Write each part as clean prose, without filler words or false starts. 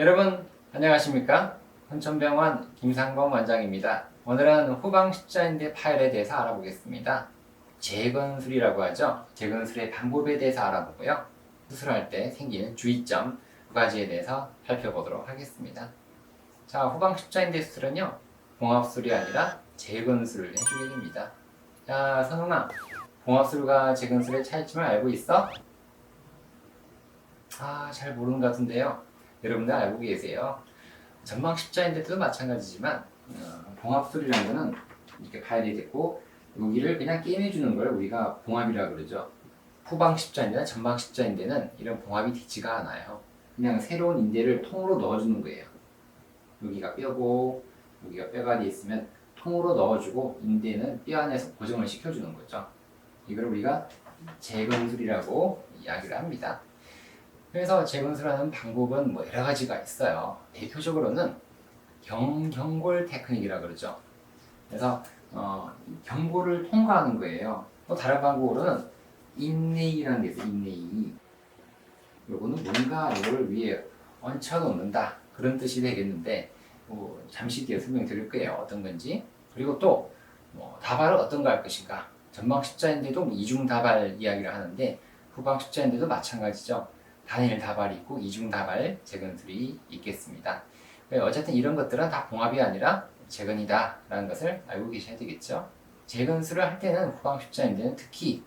여러분 안녕하십니까? hun천병원 김상범 원장입니다. 오늘은 후방 십자인대 파열에 대해서 알아보겠습니다. 재건술이라고 하죠. 재건술의 방법에 대해서 알아보고요. 수술할 때 생기는 주의점 두 가지에 대해서 살펴보도록 하겠습니다. 자, 후방 십자인대 수술은요, 봉합술이 아니라 재건술을 해주게 됩니다. 자, 선웅아, 봉합술과 재건술의 차이점을 알고 있어? 잘 모르는 것 같은데요. 여러분들 알고 계세요. 전방 십자인대도 마찬가지지만 봉합술이라는 거는 이렇게 파열이 됐고 여기를 그냥 게임해주는 걸 우리가 봉합이라고 그러죠. 후방 십자인대나 전방 십자인대는 이런 봉합이 되지가 않아요. 그냥 새로운 인대를 통으로 넣어주는 거예요. 여기가 뼈고 여기가 뼈가 돼 있으면 통으로 넣어주고 인대는 뼈 안에서 고정을 시켜주는 거죠. 이걸 우리가 재건술이라고 이야기를 합니다. 그래서 재건술하는 방법은 여러 가지가 있어요. 대표적으로는 경골 테크닉이라고 그러죠. 그래서 경골을 통과하는 거예요. 또 다른 방법으로는 인레이라는 게 있어요. 인레이. 요거는 뭔가 이걸 위에 얹혀놓는다, 그런 뜻이 되겠는데 잠시 뒤에 설명드릴 거예요. 어떤 건지. 그리고 또 다발은 어떤 거 할 것인가. 전방 십자인대도 이중 다발 이야기를 하는데 후방 십자인대도 마찬가지죠. 단일 다발이 있고 이중 다발 재건술이 있겠습니다. 어쨌든 이런 것들은 다 봉합이 아니라 재건이다 라는 것을 알고 계셔야 되겠죠. 재건술을 할 때는 후방 십자인대는 특히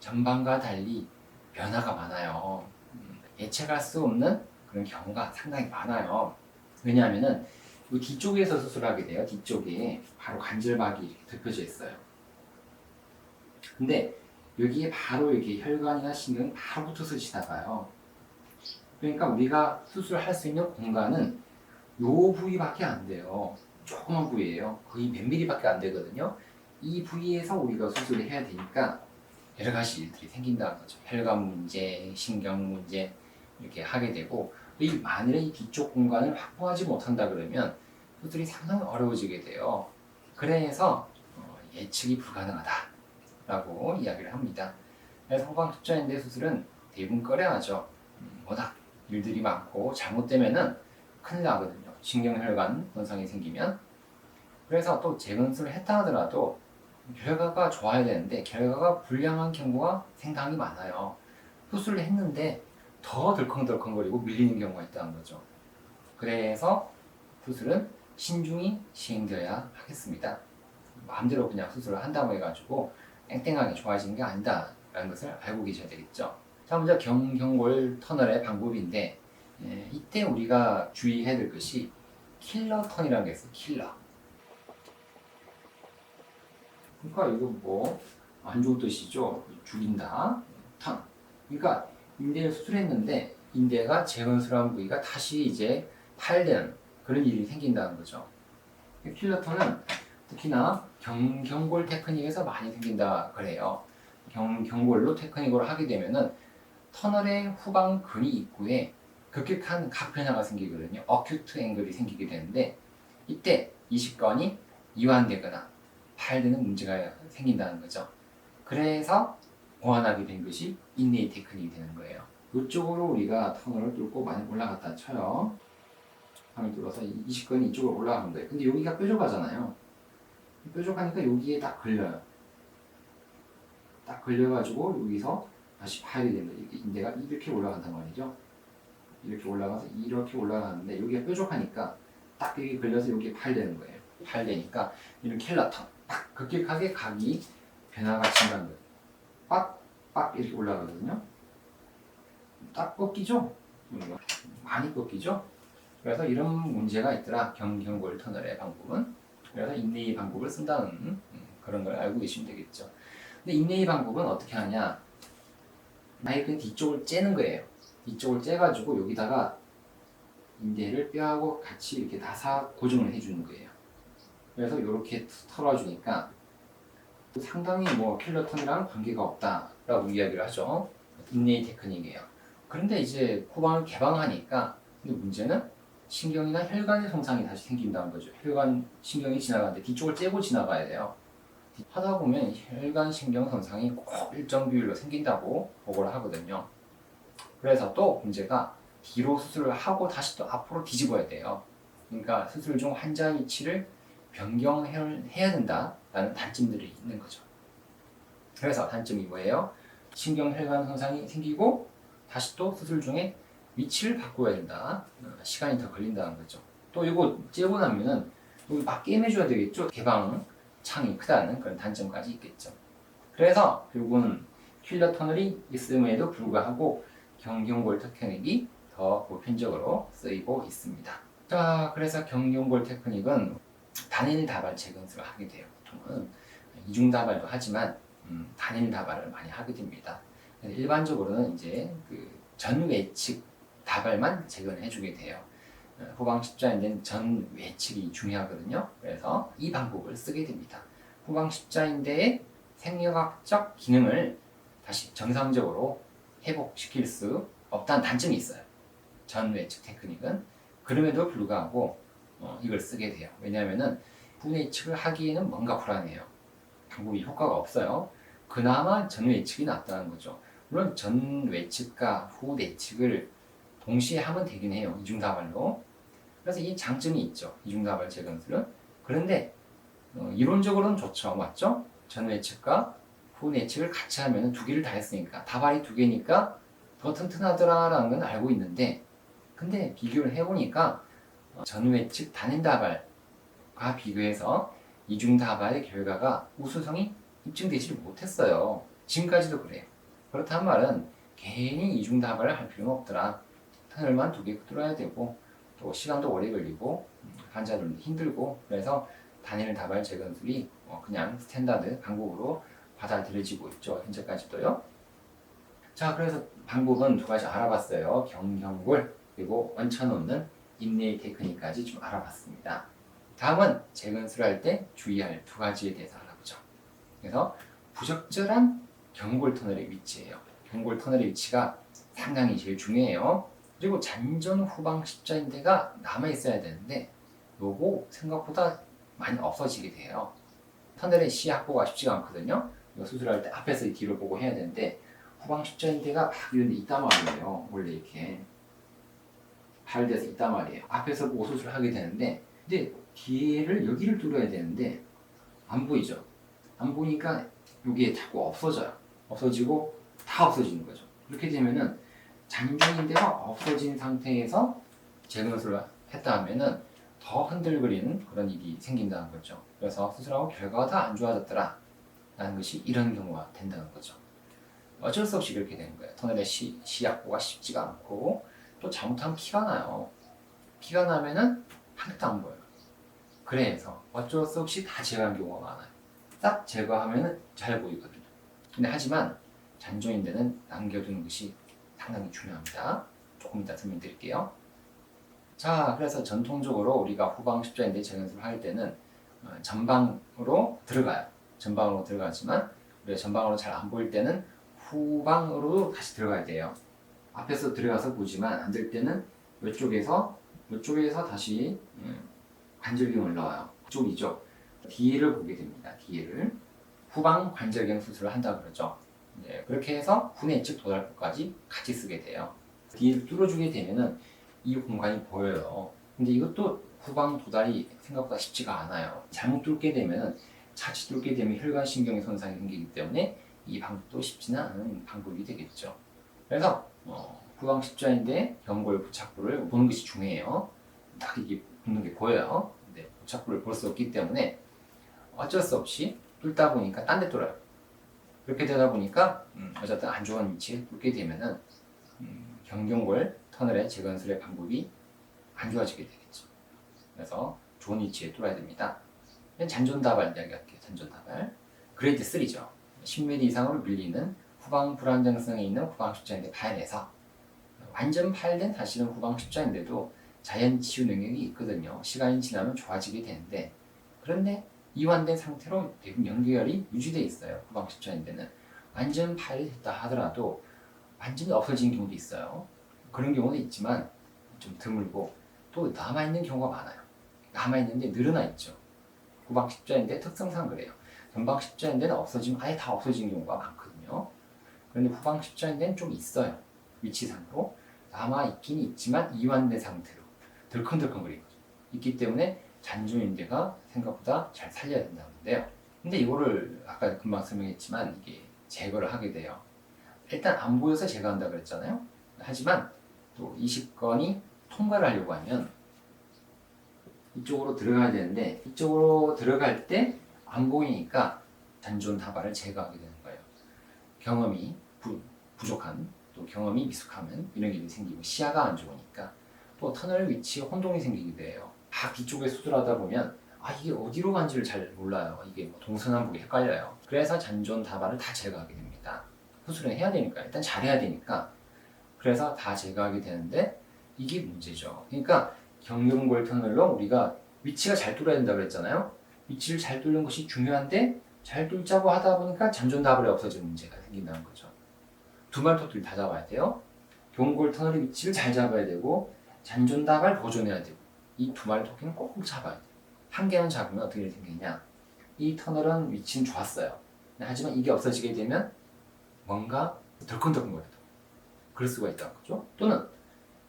전방과 달리 변화가 많아요. 예측할 수 없는 그런 경우가 상당히 많아요. 왜냐하면은 이 뒤쪽에서 수술하게 돼요. 뒤쪽에 바로 관절막이 이렇게 덮여져 있어요. 근데 여기에 바로 이렇게 혈관이나 신경이 바로 붙어서 지나가요. 그러니까 우리가 수술할 수 있는 공간은 요 부위밖에 안 돼요. 조그만 부위예요. 거의 몇 밀리밖에 안 되거든요. 이 부위에서 우리가 수술을 해야 되니까 여러 가지 일들이 생긴다는 거죠. 혈관 문제, 신경 문제 이렇게 하게 되고, 만일에 이 뒤쪽 공간을 확보하지 못한다 그러면 수술이 상당히 어려워지게 돼요. 그래서 예측이 불가능하다라고 이야기를 합니다. 그래서 후방 십자인대 수술은 대부분 꺼려하죠. 워낙 일들이 많고 잘못되면은 큰일 나거든요. 신경혈관 손상이 생기면. 그래서 또 재건술을 했다 하더라도 결과가 좋아야 되는데 결과가 불량한 경우가 상당히 많아요. 수술을 했는데 더 덜컹덜컹거리고 밀리는 경우가 있다는 거죠. 그래서 수술은 신중히 시행되어야 하겠습니다. 마음대로 그냥 수술을 한다고 해가지고 땡땡하게 좋아지는 게 아니다 라는 것을 알고 계셔야 되겠죠. 자, 먼저 경골 터널의 방법인데 이때 우리가 주의해야 될 것이 킬러 턴이라는 게 있어요. 킬러. 그러니까 이거 안 좋은 뜻이죠. 죽인다. 턴. 그러니까 인대를 수술했는데 인대가 재건술한 부위가 다시 이제 파열되는 그런 일이 생긴다는 거죠. 킬러 턴은 특히나 경골 테크닉에서 많이 생긴다 그래요. 경골로 테크닉으로 하게 되면은 터널의 후방 근위 입구에 급격한 각 변화가 생기거든요. 어큐트 앵글이 생기게 되는데 이때 이식관이 이완되거나 파열되는 문제가 생긴다는 거죠. 그래서 보완하게 된 것이 인레이 테크닉이 되는 거예요. 이쪽으로 우리가 터널을 뚫고 많이 올라갔다 쳐요. 방을 뚫어서 이식관이 이쪽으로 올라가는 거예요. 근데 여기가 뾰족하잖아요. 뾰족하니까 여기에 딱 걸려요. 딱 걸려가지고 여기서 다시 파열이 되는 거예요. 인대가 이렇게 올라간단 말이죠. 이렇게 올라가서 이렇게 올라가는데 여기가 뾰족하니까 딱 여기 걸려서 여기에 파열되는 거예요. 파열되니까 이런 켈라턴 딱 급격하게 각이 변화가 진다는 거예요. 빡 이렇게 올라가거든요. 딱 꺾이죠? 많이 꺾이죠? 그래서 이런 문제가 있더라. 경골 터널의 방법은. 그래서 인레이 방법을 쓴다는 그런 걸 알고 계시면 되겠죠. 근데 인레이 방법은 어떻게 하냐? 아예 그냥 뒤쪽을 째는 거예요. 뒤쪽을 째가지고 여기다가 인대를 뼈하고 같이 이렇게 나사 고정을 해주는 거예요. 그래서 이렇게 털어주니까 상당히 킬러턴이랑 관계가 없다라고 이야기를 하죠. 인레이 테크닉이에요. 그런데 이제 후방을 개방하니까 근데 문제는 신경이나 혈관의 손상이 다시 생긴다는 거죠. 혈관 신경이 지나가는데 뒤쪽을 째고 지나가야 돼요. 하다 보면 혈관 신경 손상이 꼭 일정 비율로 생긴다고 보고를 하거든요. 그래서 또 문제가 뒤로 수술을 하고 다시 또 앞으로 뒤집어야 돼요. 그러니까 수술 중 환자 위치를 변경해야 된다라는 단점들이 있는 거죠. 그래서 단점이 뭐예요? 신경혈관 손상이 생기고 다시 또 수술 중에 위치를 바꿔야 된다. 시간이 더 걸린다는 거죠. 또 이거 째고 나면은 여기 막 게임해줘야 되겠죠. 개방 창이 크다는 그런 단점까지 있겠죠. 그래서 결국은 퀼러 터널이 있음에도 불구하고 경경골 테크닉이 더 보편적으로 쓰이고 있습니다. 자, 그래서 경경골 테크닉은 단일 다발 재건술을 하게 돼요. 보통은 이중 다발도 하지만 단일 다발을 많이 하게 됩니다. 일반적으로는 이제 그 전외측 다발만 재건해주게 돼요. 후방 십자인대는 전외측이 중요하거든요. 그래서 이 방법을 쓰게 됩니다. 후방 십자인대의 생리학적 기능을 다시 정상적으로 회복시킬 수 없다는 단점이 있어요. 전외측 테크닉은. 그럼에도 불구하고 이걸 쓰게 돼요. 왜냐하면 후내측을 하기에는 뭔가 불안해요. 방법이 효과가 없어요. 그나마 전외측이 낫다는 거죠. 물론 전외측과 후내측을 동시에 하면 되긴 해요. 이중다발로. 그래서 이 장점이 있죠. 이중다발 재건술은. 그런데 이론적으로는 좋죠. 맞죠? 전외측과 후내측을 같이 하면 두 개를 다 했으니까 다발이 두 개니까 더 튼튼하더라라는 건 알고 있는데 근데 비교를 해보니까 전외측 단일다발과 비교해서 이중다발의 결과가 우수성이 입증되지 못했어요. 지금까지도 그래요. 그렇다는 말은 괜히 이중다발을 할 필요는 없더라. 터널만 두 개 뚫어야 되고 또 시간도 오래 걸리고 환자들도 힘들고 그래서 단일 다발 재건술이 그냥 스탠다드 방법으로 받아들여지고 있죠. 현재까지도요. 자, 그래서 방법은 두 가지 알아봤어요. 경경골 그리고 얹혀놓는 인레이 테크닉까지 좀 알아봤습니다. 다음은 재건술을 할 때 주의할 두 가지에 대해서 알아보죠. 그래서 부적절한 경골 터널의 위치예요. 경골 터널의 위치가 상당히 제일 중요해요. 그리고 잔전 후방 십자인대가 남아있어야 되는데 요거 생각보다 많이 없어지게 돼요. 터널의 시 확보가 쉽지가 않거든요. 이거 수술할 때 앞에서 뒤를 보고 해야 되는데 후방 십자인대가 막 이런 데 있단 말이에요. 원래 이렇게 발대서 있단 말이에요. 앞에서 보고 수술을 하게 되는데 근데 뒤를 여기를 뚫어야 되는데 안 보이죠. 안 보니까 이게 자꾸 없어져요. 없어지고 다 없어지는 거죠. 이렇게 되면은 잔존인대가 없어진 상태에서 재건술을 했다 하면은 더 흔들거리는 그런 일이 생긴다는 거죠. 그래서 수술하고 결과가 다 안 좋아졌더라 라는 것이 이런 경우가 된다는 거죠. 어쩔 수 없이 그렇게 되는 거예요. 터널의 시약보가 쉽지가 않고 또 잘못하면 피가 나요. 피가 나면은 하나도 안 보여요. 그래서 어쩔 수 없이 다 제거하는 경우가 많아요. 싹 제거하면은 잘 보이거든요. 근데 하지만 잔존인대는 남겨두는 것이 상당히 중요합니다. 조금 이따 설명드릴게요. 자, 그래서 전통적으로 우리가 후방 십자인대 재건술을 할 때는 전방으로 들어가요. 전방으로 들어가지만 우리가 전방으로 잘 안 보일 때는 후방으로 다시 들어가야 돼요. 앞에서 들어가서 보지만 안 될 때는 이쪽에서 다시 관절경이 올라와요. 이쪽이죠. 뒤를 보게 됩니다. 뒤를 후방 관절경 수술을 한다고 그러죠. 네, 그렇게 해서 후내측 도달부까지 같이 쓰게 돼요. 뒤를 뚫어주게 되면은 이 공간이 보여요. 근데 이것도 후방 도달이 생각보다 쉽지가 않아요. 잘못 뚫게 되면은 자칫 뚫게 되면 혈관신경에 손상이 생기기 때문에 이 방법도 쉽지는 않은 방법이 되겠죠. 그래서 후방 십자인대 경골 부착부를 보는 것이 중요해요. 딱 이게 붙는 게 보여요. 근데 부착부를 볼 수 없기 때문에 어쩔 수 없이 뚫다 보니까 딴 데 뚫어요. 그렇게 되다 보니까 어쨌든 안 좋은 위치에 뚫게 되면은 경경골 터널의 재건술의 방법이 안 좋아지게 되겠죠. 그래서 좋은 위치에 뚫어야 됩니다. 잔존다발 이야기할게요. 잔존다발 그레이드 3죠. 10mm 이상으로 밀리는 후방 불안정성에 있는 후방 십자인대 파열에서 완전 파열된 사실은 후방 십자인대도 자연 치유 능력이 있거든요. 시간이 지나면 좋아지게 되는데 그런데 이완된 상태로 대부분 연결이 유지되어 있어요. 후방 십자인대는 완전 파열됐다 하더라도 완전히 없어지는 경우도 있어요. 그런 경우도 있지만 좀 드물고 또 남아있는 경우가 많아요. 남아있는데 늘어나 있죠. 후방 십자인대 특성상 그래요. 전방 십자인대는 없어지면 아예 다 없어지는 경우가 많거든요. 그런데 후방 십자인대는 좀 있어요. 위치상으로 남아 있긴 있지만 이완된 상태로 덜컹덜컹거리고 있기 때문에 잔존인대가 생각보다 잘 살려야 된다는데요. 근데 이거를 아까 금방 설명했지만 이게 제거를 하게 돼요. 일단 안 보여서 제거한다 그랬잖아요. 하지만 또 이 식건이 통과를 하려고 하면 이쪽으로 들어가야 되는데 이쪽으로 들어갈 때 안 보이니까 잔존 다발을 제거하게 되는 거예요. 경험이 부족한 또 경험이 미숙하면 이런 일이 생기고 시야가 안 좋으니까 또 터널 위치에 혼동이 생기기도 해요. 막 이쪽에 수술하다 보면 이게 어디로 간지를 잘 몰라요. 이게 뭐 동서남북이 헷갈려요. 그래서 잔존 다발을 다 제거하게 됩니다. 수술은 해야 되니까 일단 잘해야 되니까 그래서 다 제거하게 되는데 이게 문제죠. 그러니까 경경골 터널로 우리가 위치가 잘 뚫어야 된다고 그랬잖아요. 위치를 잘 뚫는 것이 중요한데 잘 뚫자고 하다 보니까 잔존 다발이 없어지는 문제가 생긴다는 거죠. 두 말토끼를 다 잡아야 돼요. 경골 터널의 위치를 잘 잡아야 되고 잔존 다발 보존해야 되고 이 두 마리 토끼는 꼭 잡아야 돼요. 한 개만 잡으면 어떻게 생기냐? 이 터널은 위치는 좋았어요. 하지만 이게 없어지게 되면 뭔가 덜컹덜컹거려요. 그럴 수가 있다는 거죠. 또는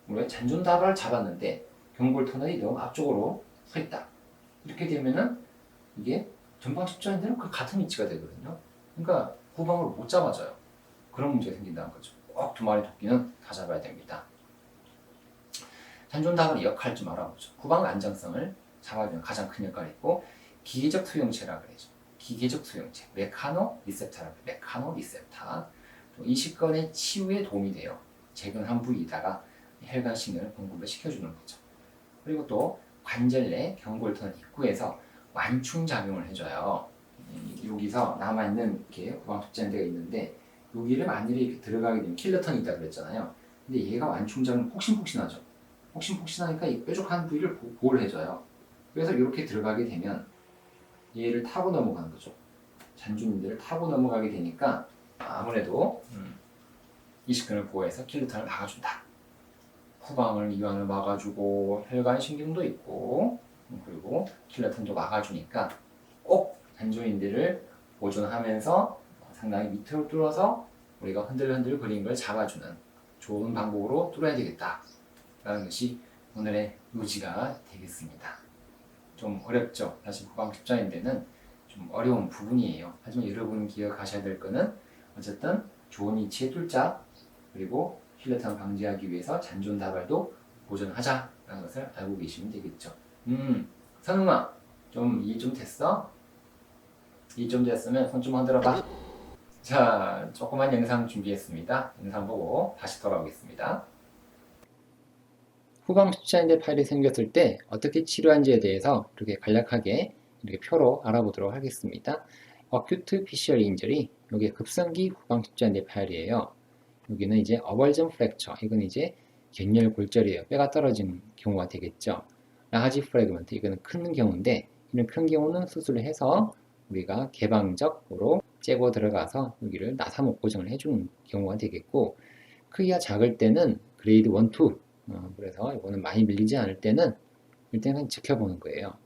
우리가 잔존 다발을 잡았는데 경골 터널이 너무 앞쪽으로 서 있다. 이렇게 되면은 이게 전방 십자인대는 그 같은 위치가 되거든요. 그러니까 후방으로 못 잡아줘요. 그런 문제가 생긴다는 거죠. 꼭 두 마리 토끼는 다 잡아야 됩니다. 잔존 다발의 역할 좀 알아보죠. 후방 안정성을 잡아주는 가장 큰 역할이 있고 기계적 수용체라 그러죠. 기계적 수용체, 메카노 리셉터라 그래요. 메카노 리셉터. 이 식건의 치유에 도움이 돼요. 재근한 부위에다가 혈관신을 공급을 시켜주는 거죠. 그리고 또 관절 내 경골터널 입구에서 완충작용을 해줘요. 여기서 남아있는 이렇게 후방숙제인대가 있는데 여기를 만일에 이렇게 들어가게 되면 킬러턴이 있다고 그랬잖아요. 근데 얘가 완충작용 폭신폭신하죠. 폭신폭신하니까 이 뾰족한 부위를 보호를 해줘요. 그래서 이렇게 들어가게 되면 얘를 타고 넘어가는 거죠. 잔존인대를 타고 넘어가게 되니까 아무래도 이 식근을 보호해서 킬러턴을 막아준다. 후방을 이완을 막아주고 혈관 신경도 있고 그리고 킬러턴도 막아주니까 꼭 잔존인대를 보존하면서 상당히 밑으로 뚫어서 우리가 흔들흔들 거리는 걸 잡아주는 좋은 방법으로 뚫어야 되겠다 라는 것이 오늘의 요지가 되겠습니다. 좀 어렵죠. 사실 후방 십자인대는 좀 어려운 부분이에요. 하지만 여러분 기억하셔야 될 거는 어쨌든 좋은 위치에 뚫자 그리고 킬러턴 방지하기 위해서 잔존 다발도 보존하자라는 것을 알고 계시면 되겠죠. 선웅아, 좀 이해 좀 됐어? 이해 좀 됐으면 손 좀 흔들어봐. 자, 조그만 영상 준비했습니다. 영상 보고 다시 돌아오겠습니다. 후방 십자인대 파열이 생겼을 때 어떻게 치료한지에 대해서 이렇게 간략하게 이렇게 표로 알아보도록 하겠습니다. 어큐트 피셜 인저리, 이게 급성기 후방 십자인대 파열이에요. 여기는 이제 어벌전 프랙처, 이건 이제 겐열 골절이에요. 뼈가 떨어진 경우가 되겠죠. 라지 프래그먼트, 이거는 큰 경우인데 이런 큰 경우는 수술을 해서 우리가 개방적으로 째고 들어가서 여기를 나사목 고정을 해주는 경우가 되겠고, 크기가 작을 때는 그레이드 1, 2, 그래서 이거는 많이 밀리지 않을 때는 일단은 지켜보는 거예요.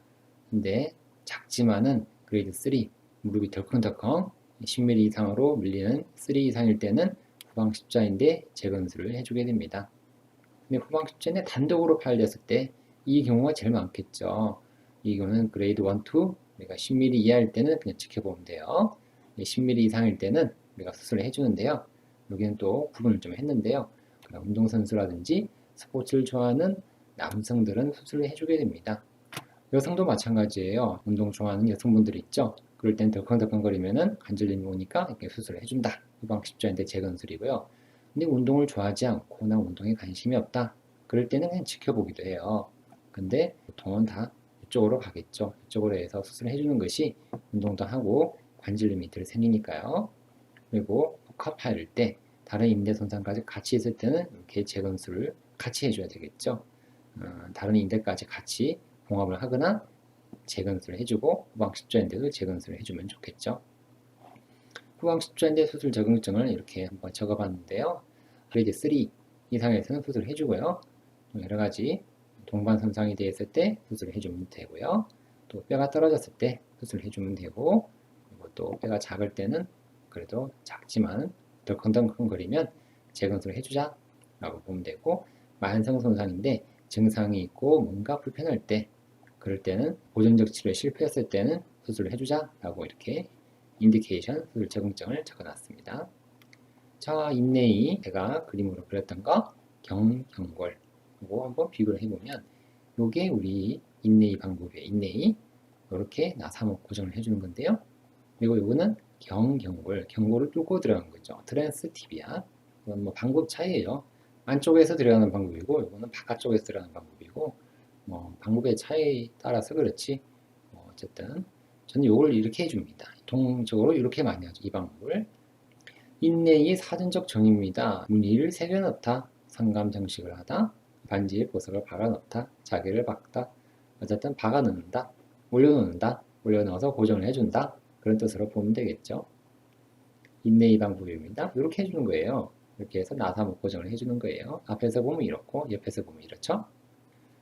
근데 작지만은 그레이드 3, 무릎이 덜컹덜컹 10mm 이상으로 밀리는 3 이상일 때는 후방 십자인대 재건술을 해주게 됩니다. 근데 후방 십자인대 단독으로 파열됐을 때 이 경우가 제일 많겠죠. 이 경우는 그레이드 1, 2, 우리가 10mm 이하일 때는 그냥 지켜보면 돼요. 10mm 이상일 때는 우리가 수술을 해주는데요. 여기는 또 구분을 좀 했는데요. 운동선수라든지 스포츠를 좋아하는 남성들은 수술을 해주게 됩니다. 여성도 마찬가지예요. 운동 좋아하는 여성분들 있죠. 그럴 땐 덜컹덜컹거리면은 관절염이 오니까 이렇게 수술을 해준다. 후방 십자인대 재건술이고요. 근데 운동을 좋아하지 않고 나 운동에 관심이 없다. 그럴 때는 그냥 지켜보기도 해요. 근데 보통은 다 이쪽으로 가겠죠. 이쪽으로 해서 수술을 해주는 것이 운동도 하고 관절염이 덜 생기니까요. 그리고 복합파열일 때 다른 인대 손상까지 같이 있을 때는 이렇게 재건술을 같이 해줘야 되겠죠. 다른 인대까지 같이 봉합을 하거나 재건술을 해주고 후방 십자인대도 재건술을 해주면 좋겠죠. 후방 십자인대 수술 적응증을 이렇게 한번 적어봤는데요. 그레이드 3 이상에서는 수술을 해주고요. 여러 가지 동반 손상이 되어 있을 때 수술을 해주면 되고요. 또 뼈가 떨어졌을 때 수술을 해주면 되고, 그리고 또 뼈가 작을 때는 그래도 작지만 덜컹덜컹거리면 재건술을 해주자 라고 보면 되고, 만성 손상인데 증상이 있고 뭔가 불편할 때, 그럴 때는 보존적 치료에 실패했을 때는 수술을 해주자 라고 이렇게 인디케이션 수술 적응증을 적어놨습니다. 자, 인내이 제가 그림으로 그렸던 거 경골 이거 한번 비교를 해보면 요게 우리 인내이 방법이에요. 인내이 이렇게 나사목 고정을 해주는 건데요. 그리고 요거는 경골을 뚫고 들어간 거죠. 트랜스티비아. 이건 뭐 방법 차이예요. 안쪽에서 들어가는 방법이고 요거는 바깥쪽에서 들어가는 방법이고 뭐 방법의 차이에 따라서 그렇지 뭐 어쨌든 저는 요걸 이렇게 해줍니다. 통적으로 이렇게 많이 하죠. 이 방법을. 인내의 사전적 정의입니다. 무늬를 새겨넣다, 상감정식을 하다, 반지에 보석을 박아넣다, 자개를 박다, 어쨌든 박아넣는다, 올려놓는다, 올려넣어서 고정을 해준다. 그런 뜻으로 보면 되겠죠. 인내의 방법입니다. 이렇게 해주는 거예요. 이렇게 해서 나사목 고정을 해주는 거예요. 앞에서 보면 이렇고 옆에서 보면 이렇죠.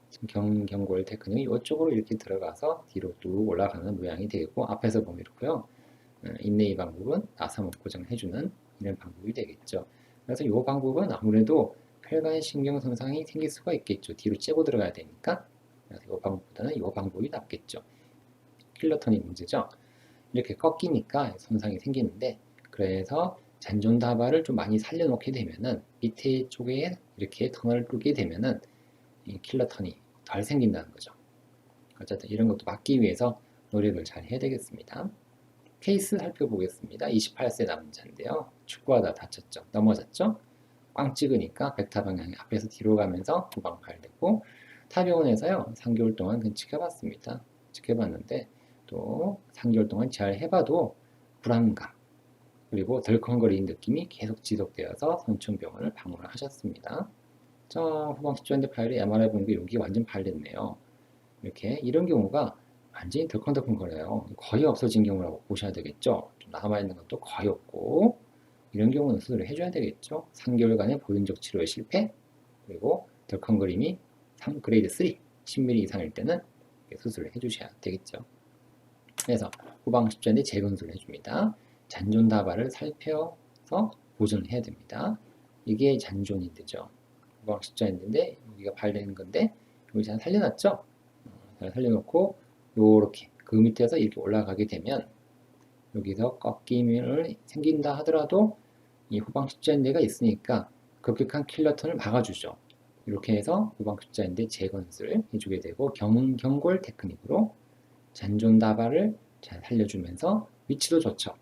지금 경골 테크닉이 이쪽으로 이렇게 들어가서 뒤로 쭉 올라가는 모양이 되겠고 앞에서 보면 이렇고요. 인내의 방법은 나사목 고정을 해주는 이런 방법이 되겠죠. 그래서 이 방법은 아무래도 혈관 신경 손상이 생길 수가 있겠죠. 뒤로 째고 들어가야 되니까. 그래서 이 방법보다는 이 방법이 낫겠죠. 킬러턴이 문제죠. 이렇게 꺾이니까 손상이 생기는데 그래서 잔존다발을 좀 많이 살려놓게 되면은 밑에 쪽에 이렇게 터널을 뚫게 되면은 이 킬러턴이 덜 생긴다는 거죠. 어쨌든 이런 것도 막기 위해서 노력을 잘 해야 되겠습니다. 케이스 살펴보겠습니다. 28세 남자인데요. 축구하다 다쳤죠. 넘어졌죠. 꽝 찍으니까 백타 방향이 앞에서 뒤로 가면서 후방팔되고 타병원에서요 3개월 동안 그냥 지켜봤습니다. 지켜봤는데 또 3개월 동안 잘 해봐도 불안감 그리고 덜컹거리는 느낌이 계속 지속되어서 선천병원을 방문을 하셨습니다. 자, 후방 10주인데 파일에 MRI 보니까 여기 완전 파일됐네요. 이렇게 이런 경우가 완전히 덜컹덜컹거려요. 거의 없어진 경우라고 보셔야 되겠죠. 좀 남아있는 것도 거의 없고 이런 경우는 수술을 해줘야 되겠죠. 3개월간의 보존적 치료에 실패 그리고 덜컹거림이 3그레이드 3, 10mm 이상일 때는 수술을 해주셔야 되겠죠. 그래서 후방 십자인대 재건술을 해줍니다. 잔존다발을 살펴서 보존을 해야 됩니다. 이게 잔존이 되죠. 후방 십자인대인데 여기가 발되는 건데 여기 잘 살려놨죠. 잘 살려놓고 요렇게 그 밑에서 이렇게 올라가게 되면 여기서 꺾임이 생긴다 하더라도 이 후방 십자인대가 있으니까 급격한 킬러턴을 막아주죠. 이렇게 해서 후방 십자인대 재건술을 해주게 되고 경골 테크닉으로 잔존다발을 잘 살려주면서 위치도 좋죠.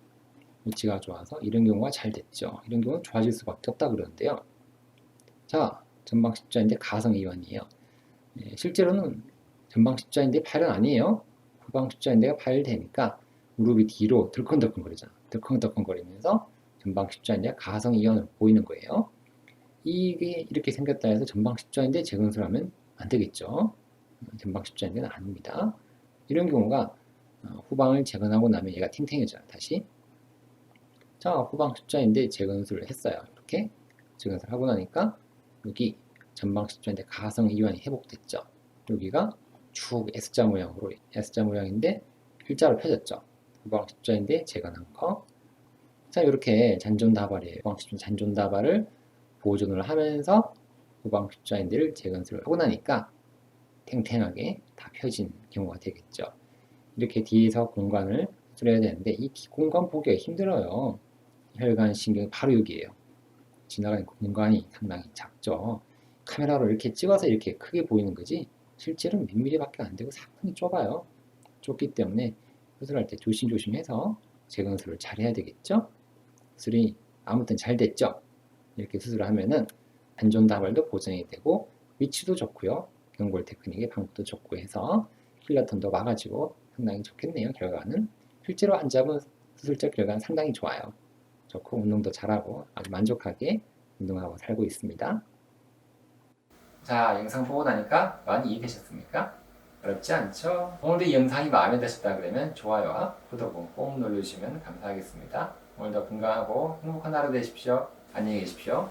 위치가 좋아서 이런 경우가 잘 됐죠. 이런 경우는 좋아질 수밖에 없다 그러는데요. 자, 전방 십자인대 가성 이완이에요. 실제로는 전방 십자인대 파열은 아니에요. 후방 십자인대가 파열되니까 무릎이 뒤로 덜컹덜컹거리잖아. 덜컹덜컹거리면서 전방 십자인대가 가성 이완으로 보이는 거예요. 이게 이렇게 생겼다 해서 전방 십자인대 재건술을 하면 안 되겠죠. 전방 십자인대는 아닙니다. 이런 경우가 후방을 재건하고 나면 얘가 탱탱해져요. 다시. 자, 후방 십자인대 재건술을 했어요. 이렇게 재건술을 하고 나니까 여기 전방 십자인대 가성 이완이 회복됐죠. 여기가 쭉 S자 모양으로 S자 모양인데 일자로 펴졌죠. 후방 십자인대 재건한 거. 자, 이렇게 잔존다발이에요. 후방 십자인대 잔존다발을 보존을 하면서 후방 십자인대를 재건술을 하고 나니까 탱탱하게 다 펴진 경우가 되겠죠. 이렇게 뒤에서 공간을 수술해야 되는데 이 공간 보기가 힘들어요. 혈관 신경이 바로 여기에요. 지나가는 공간이 상당히 작죠. 카메라로 이렇게 찍어서 이렇게 크게 보이는 거지 실제로는 몇 미리밖에 안 되고 상당히 좁아요. 좁기 때문에 수술할 때 조심조심해서 재건술을 잘 해야 되겠죠. 수술이 아무튼 잘 됐죠. 이렇게 수술을 하면은 잔존다발도 보정이 되고 위치도 좋고요. 경골 테크닉의 방법도 좋고 해서 킬러턴도 막아지고 상당히 좋겠네요. 결과는 실제로 환자분 수술적 결과는 상당히 좋아요. 좋고 운동도 잘하고 아주 만족하게 운동하고 살고 있습니다. 자, 영상 보고 나니까 많이 이해되셨습니까? 어렵지 않죠? 오늘도 이 영상이 마음에 드셨다 그러면 좋아요와 구독을 꼭 눌러주시면 감사하겠습니다. 오늘도 건강하고 행복한 하루 되십시오. 안녕히 계십시오.